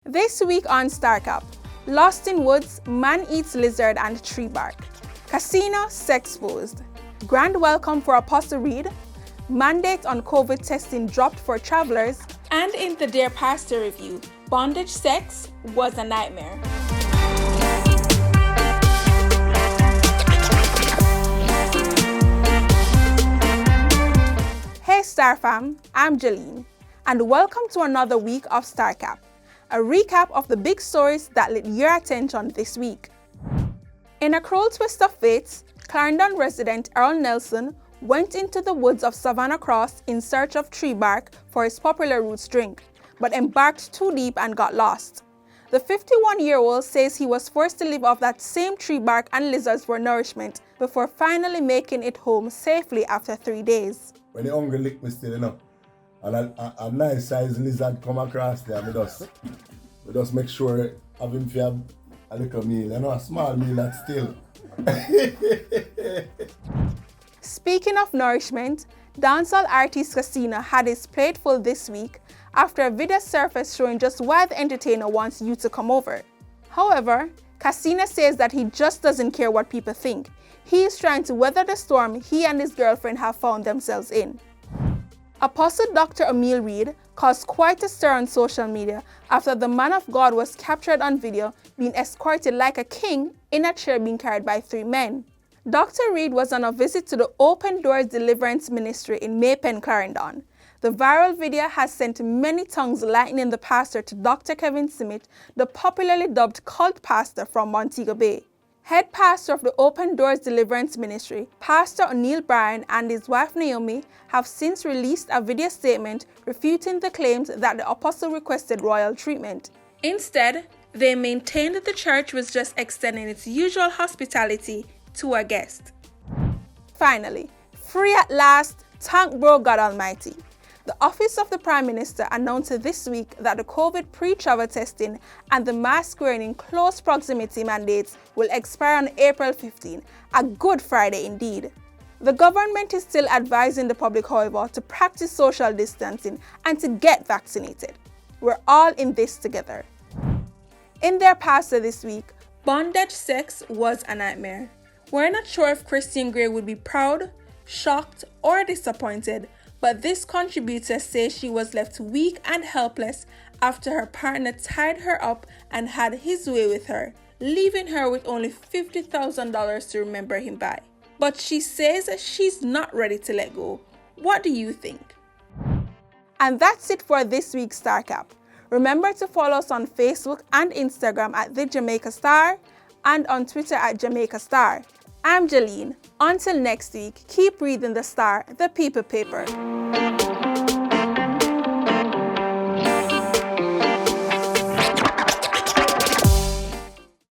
This week on StarCap, Lost in Woods, Man Eats Lizard and Tree Bark. Kasseno, sexposed. Grand welcome for Apostle Reid. Mandate on COVID testing dropped for travelers. And in the Dear Pastor review, bondage sex was a nightmare. Hey Star Fam, I'm Jaleen, and welcome to another week of StarCap, a recap of the big stories that lit your attention this week. In a cruel twist of fate, Clarendon resident Errol Nelson went into the woods of Savannah Cross in search of tree bark for his popular roots drink, but embarked too deep and got lost. The 51-year-old says he was forced to live off that same tree bark and lizards for nourishment before finally making it home safely after 3 days. When the hungry lick me still, and a nice size lizard come across there, we just make sure have him for a little meal, a small meal that still. Speaking of nourishment, dancehall artist Kasseno had his plate full this week after a video surfaced showing just why the entertainer wants you to come over. However, Kasseno says that he just doesn't care what people think. He is trying to weather the storm he and his girlfriend have found themselves in. Apostle Dr O'Meal Reid caused quite a stir on social media after the man of God was captured on video being escorted like a king in a chair being carried by 3 men. Dr. Reid was on a visit to the Open Doors Deliverance Ministry in Maypen, Clarendon. The viral video has sent many tongues likening the pastor to Dr. Kevin Smith, the popularly dubbed cult pastor from Montego Bay. Head pastor of the Open Doors Deliverance Ministry, Pastor O'Neil Bryan and his wife Naomi have since released a video statement refuting the claims that the apostle requested royal treatment. Instead, they maintained that the church was just extending its usual hospitality to a guest. Finally, free at last, thank bro God Almighty. The Office of the Prime Minister announced this week that the COVID pre-travel testing and the mask wearing in close proximity mandates will expire on April 15, a good Friday indeed. The government is still advising the public, however, to practice social distancing and to get vaccinated. We're all in this together. In their pastor this week, bondage sex was a nightmare. We're not sure if Christian Grey would be proud, shocked, or disappointed, but this contributor says she was left weak and helpless after her partner tied her up and had his way with her, leaving her with only $50,000 to remember him by. But she says she's not ready to let go. What do you think? And that's it for this week's StarCap. Remember to follow us on Facebook and Instagram at the Jamaica Star and on Twitter at Jamaica Star. I'm Jaleen. Until next week, keep reading the Star, the People Paper.